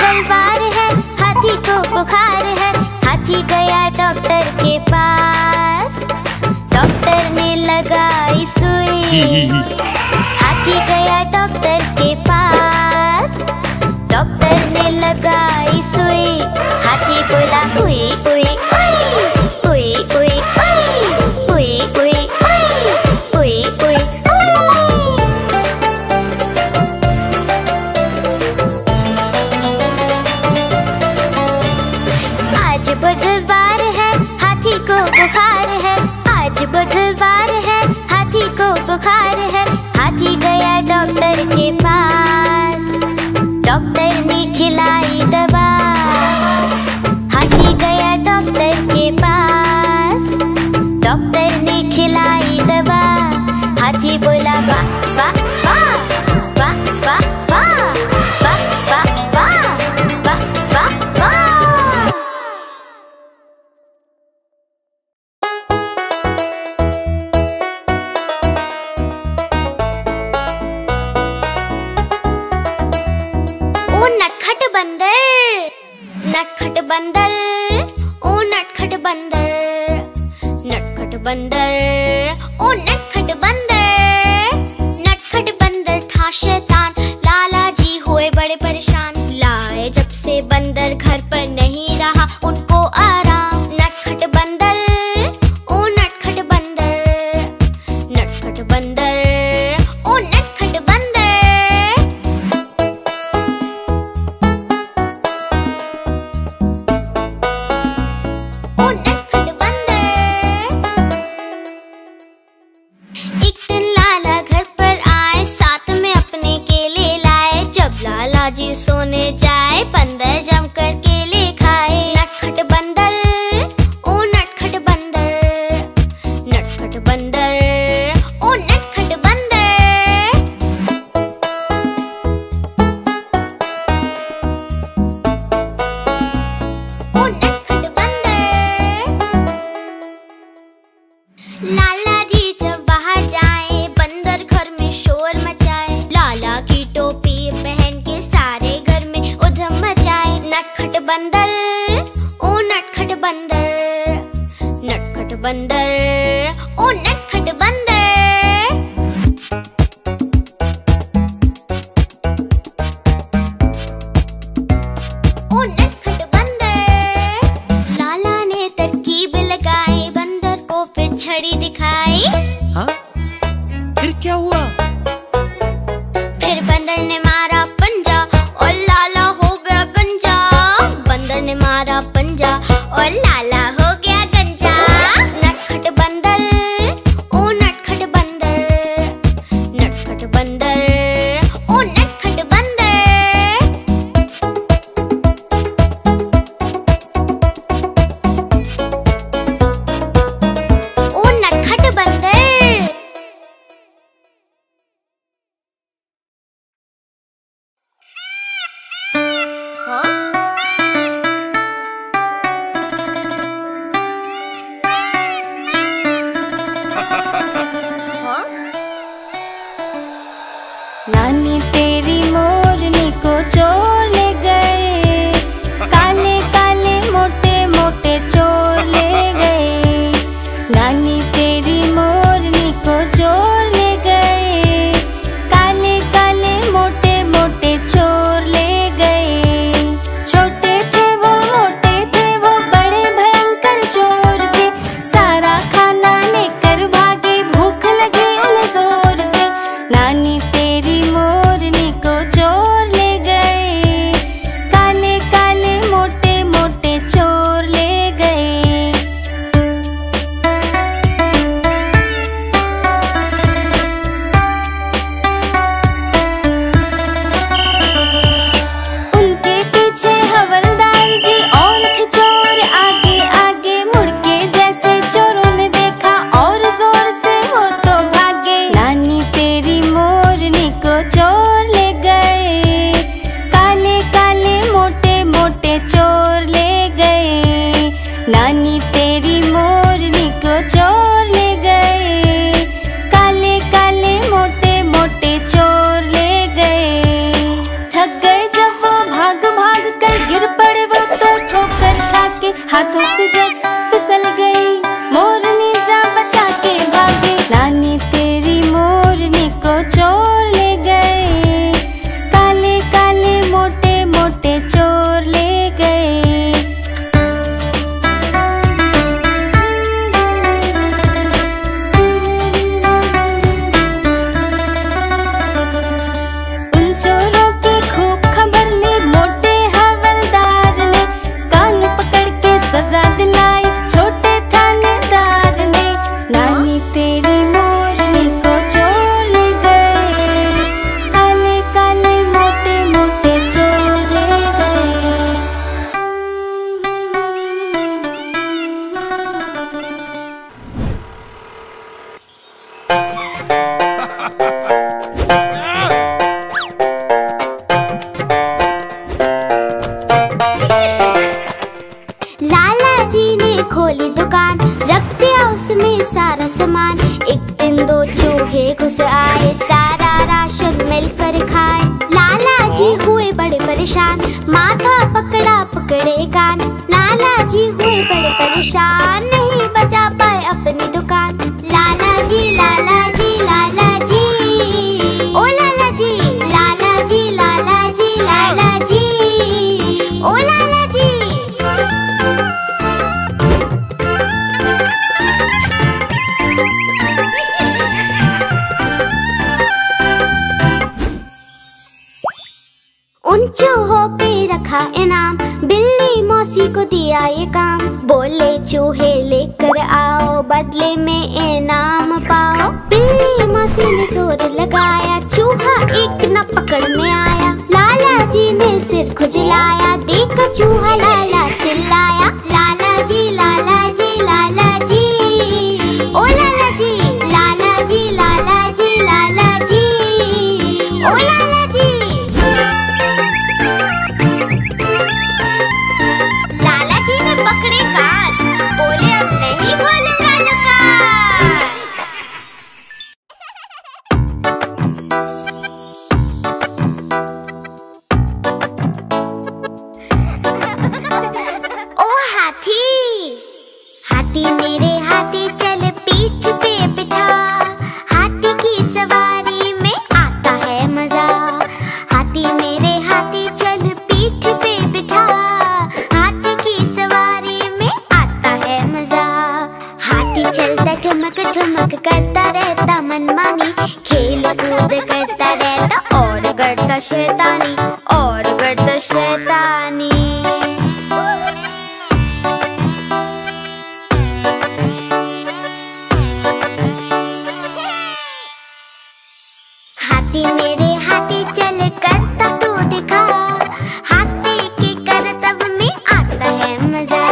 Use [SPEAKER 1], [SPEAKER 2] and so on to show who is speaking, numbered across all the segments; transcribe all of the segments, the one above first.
[SPEAKER 1] मंगलवार है, हाथी को बुखार है। हाथी गया डॉक्टर के पास, डॉक्टर ने लगाई सुई। हाथी गया डॉक्टर के पास, डॉक्टर ने लगाई सुई। हाथी बोला उई उई उई उई उई उई उई उई उई। आज बुधवार है, हाथी को बुखार है। आज बुधवार है, हाथी को बुखार है। हाथी गया डॉक्टर के पास, डॉक्टर ने खिलाई दवा। हाथी गया डॉक्टर के पास, डॉक्टर ने खिलाई दवा। हाथी बोला वाह वाह वाह वाह वाह वाह वाह वाह वाह वाह वाह वाह। ओ नटखट बंदर, नटखट बंदर, ओ नटखट बंदर, नटखट बंदर, ओ नटखट बंदर। नटखट बंदर था शैतान, लाला जी हुए बड़े परेशान। लाए जब से बंदर घर पर नहीं रहा उनको आराम। नटखट बंदर, ओ नटखट बंदर, नटखट बंदर, ओ नटखट बंदर। ओ नटखट बंदर। एक दिन लाला घर पर आए, साथ में अपने केले लाए। जब लाला जी सोने जाए, बंदर जमकर केले खाए। नटखट बंदर, ओ नटखट बंदर, नटखट बंदर, ओ नटखट बंदर। ओ नटखट बंदर। लाला जी जब बाहर जाए, बंदर घर में शोर मचाए। लाला की टोपी पहन के सारे घर में उधम मचाए। नटखट बंदर, ओ नटखट बंदर, नटखट बंदर, ओ नटखट बंदर। ओ नटखट बंदर। लाला ने तरकीब लगाई, बंदर को फिर छड़ी दिखाई।
[SPEAKER 2] हाँ? फिर क्या हुआ?
[SPEAKER 1] फिर बंदर ने मारा पंजा और लाला हो गया गंजा। बंदर ने मारा पंजा और लाला हो गया गंजा। नटखट बंदर, ओ नटखट बंदर, नटखट बंदर, ओ नटखट बंदर। ओ नटखट बंदर। हाँ? सामान। एक दिन दो चूहे घुस आए, सारा राशन मिलकर खाए। लाला जी हुए बड़े परेशान, माथा पकड़ा पकड़े कान। लाला जी हुए बड़े परेशान, नहीं बचा पाए अपनी दुकान। लाला जी लाला जी लाला जी, ओ लाला जी लाला जी लाला जी लाला जी, ओ लाला जी। उन चूहों पे रखा इनाम, बिल्ली मौसी को दिया ये काम। बोले चूहे लेकर आओ, बदले में इनाम पाओ। बिल्ली मौसी ने जोर लगाया, चूहा एक न पकड़ में आया। लाला जी ने सिर खुजलाया, देखा चूहा लाला चिल्लाया। लाला जी लाला जी लाला जी, ओ लाला जी लाला जी लाला जी लाला जी, ओ लाला जी। लाला जी ने पकड़े कान, बोले अब नहीं खोलूंगा दुकान। ओ हाथी, हाथी मेरे हाथी चल पीठ पे बिठा। हाथी की सवारी में आता है मजा। हाथी मेरे हाथी चल पीठ पे बिठा। हाथी की सवारी में आता है मजा। हाथी चलता ठुमक ठुमक करता रहता मनमानी। खेल कूद करता रहता और करता शैतानी, और करता शैतानी। हाथी मेरे हाथी चल करतब तू दिखा। हाथी के करतब में आता है मजा।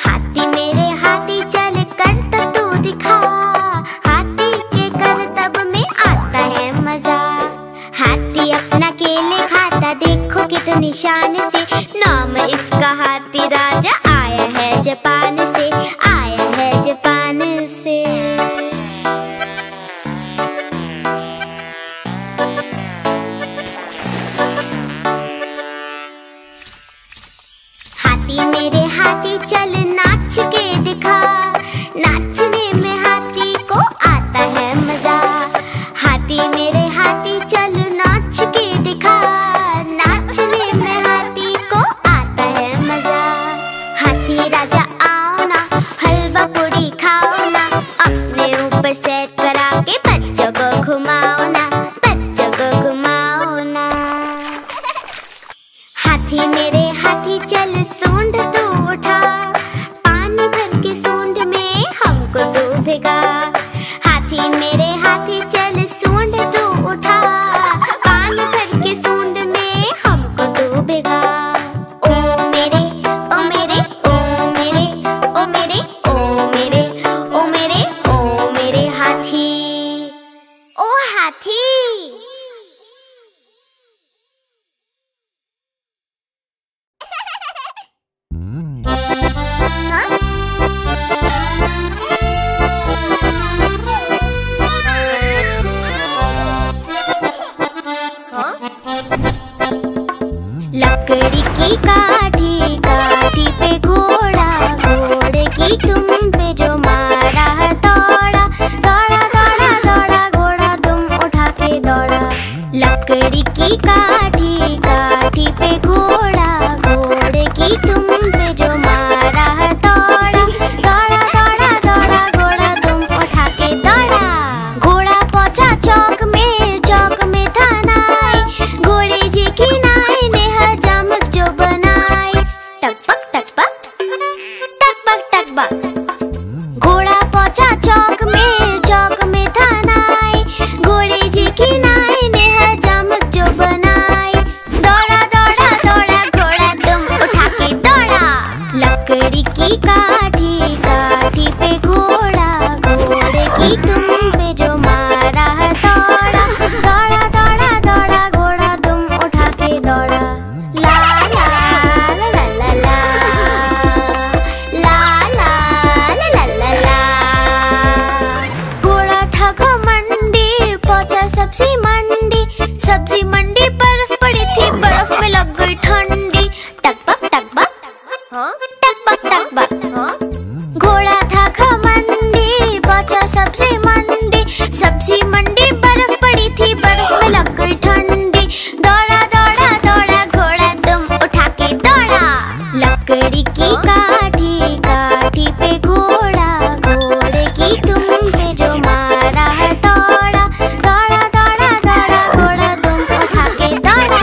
[SPEAKER 1] हाथी मेरे हाथी चल करतब तू दिखा। हाथी के करतब में आता है मजा। हाथी अपना केले खाता, देखो कितनी शान से। नाम इसका हाथी राजा, आया है जापान से, आया है जापान से। हाथी मेरे हाथी चल नाच के दिखा। नाचने में हाथी को आता है मजा। हाथी मेरे हाथी चल नाच के दिखा। नाचने में हाथी को आता है मजा। हाथी राजा आओ ना, हलवा पूरी खाओ ना। अपने ऊपर सैर करा के बच्चों को घुमाओ ना, बच्चों को घुमाओ ना। हाथी मेरे हाथी चल सूंड तू उठा। पानी भर के सूंड में हमको तू भिगा। हाथी मेरे हाथी चल सूंड तू उठा। पानी भर के सूंड में हमको तू भिगा। ओ मेरे ओ मेरे ओ मेरे ओ मेरे ओ मेरे ओ मेरे ओ मेरे हाथी, ओ हाथी। लकड़ी की काठी, काठी पे घोड़ा। घोड़े की तुम पे जो मारा दौड़ा। दौड़ा दौड़ा दौड़ा घोड़ा तुम उठा के दौड़ा। लकड़ी की काठी, काठी पे घोड़ा। घोड़े की तुम पे जो मारा दौड़ा। दौड़ा दौड़ा दौड़ा घोड़ा तुम उठा के दौड़ा। घोड़ा पहुंचा चौक में, चौक में था नाई। घोड़े जी की नाई ने हजामत जो बनाई। टकपक टकपक टकपक टकपक। घोड़ा पहुंचा चौक में, चौक में था नाई। घोड़े जी की नाई ने हजामत जो बनाई। दौड़ा दौड़ा दौड़ा घोड़ा तुम उठा के दौड़ा। लकड़ी की काठी, काठी पे घोड़ा। घोड़े की तुम पे जो मारा दौड़ा। दौड़ा दौड़ा दौड़ा घोड़ा तुम उठा के दौड़ा। ला ला ला ला ला ला, ला ला ला ला ला ला। टक बक टक बक। घोड़ा था घमंडी, पहुंचा सब्जी मंडी। सब्जी मंडी बर्फ पड़ी थी, बर्फ में लग गई ठंडी। दौड़ा दौड़ा दौड़ा घोड़ा दुम उठा के दौड़ा। लकड़ी की काठी काठी पे घोड़ा, घोड़े की दुम पे जो मारा है दौड़ा। दौड़ा दौड़ा दौड़ा घोड़ा दुम उठा के दौड़ा।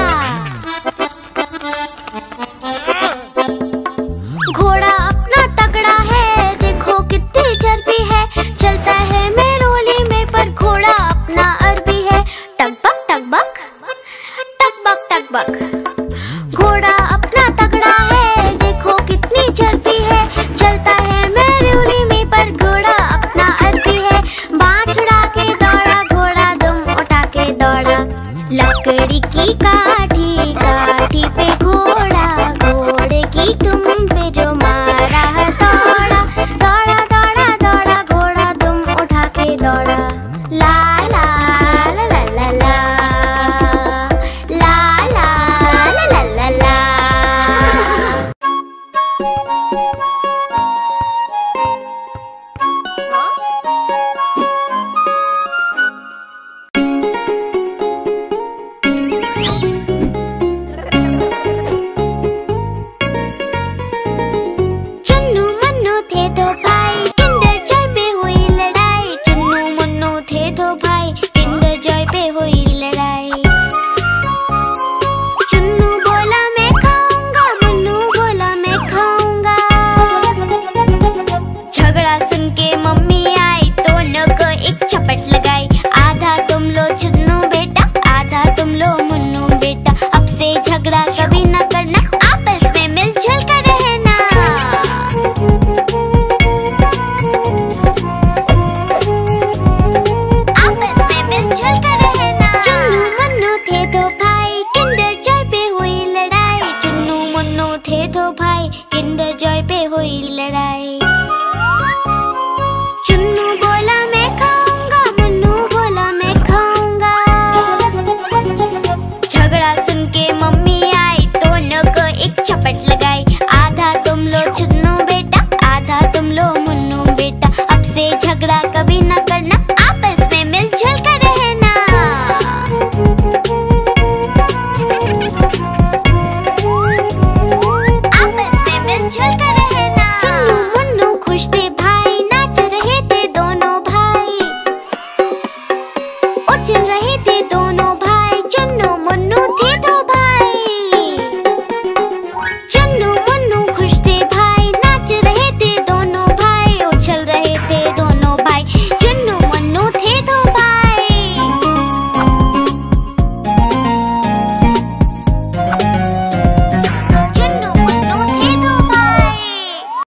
[SPEAKER 1] घोड़ा अपना तगड़ा है, देखो कितनी चर्बी है। चलता है मेरोली में पर घोड़ा अपना अरबी है। टकबक टकबक टकबक टकबक। घोड़ा अपना तगड़ा है, देखो कितनी चर्बी है। चलता है मेरोली में पर घोड़ा अपना अरबी है। बाँह छुड़ा के दौड़ा घोड़ा दुम उठा के दौड़ा। लकड़ी की काठी काठी पे घोड़ा, घोड़े की दुम पे जो मारा है दौड़ा। दौड़ा दौड़ा दौड़ा घोड़ा दुम उठा के दौड़ा। ला ला ला ला ला ला, ला ला ला ला ला ला। चुन्नू मुन्नू थे दो भाई, किंडर जॉय पे हुई लड़ाई। चुन्नू मुन्नू थे दो भाई, किंडर जॉय पे हुई लड़ाई। चुन्नू बोला मैं खाऊंगा, मुन्नू बोला मैं खाऊंगा। झगड़ा सुन के मम्मी आई, दोनों को एक झपट लगाई। आधा तुम लो चुन्नू बेटा, आधा तुम लो मुन्नू बेटा। अब से झगड़ा कभी न करना, आपस में मिलजुल कर रहना। आपस में मिलजुल कर रहना। चुन्नू मुन्नू थे दो भाई, किंडर जॉय पे हुई लड़ाई। चुन्नू मुन्नू थे दो भाई, किंडर जॉय पे हुई लड़ाई। चुन्नू बोला मैं खाऊंगा, मुन्नू बोला मैं खाऊंगा। झगड़ा सुन के मम्मी आई, दोनों को एक झपट लगाई। आधा तुम लो चुन्नू बेटा, आधा तुम लो मुन्नू बेटा। अब से झगड़ा कभी न करना, आपस में मिलजुल कर रहना। आपस में मिलजुल कर रहना। चुन्नू मुन्नू खुश थे भाई, नाच रहे थे दोनों भाई। उछल रहे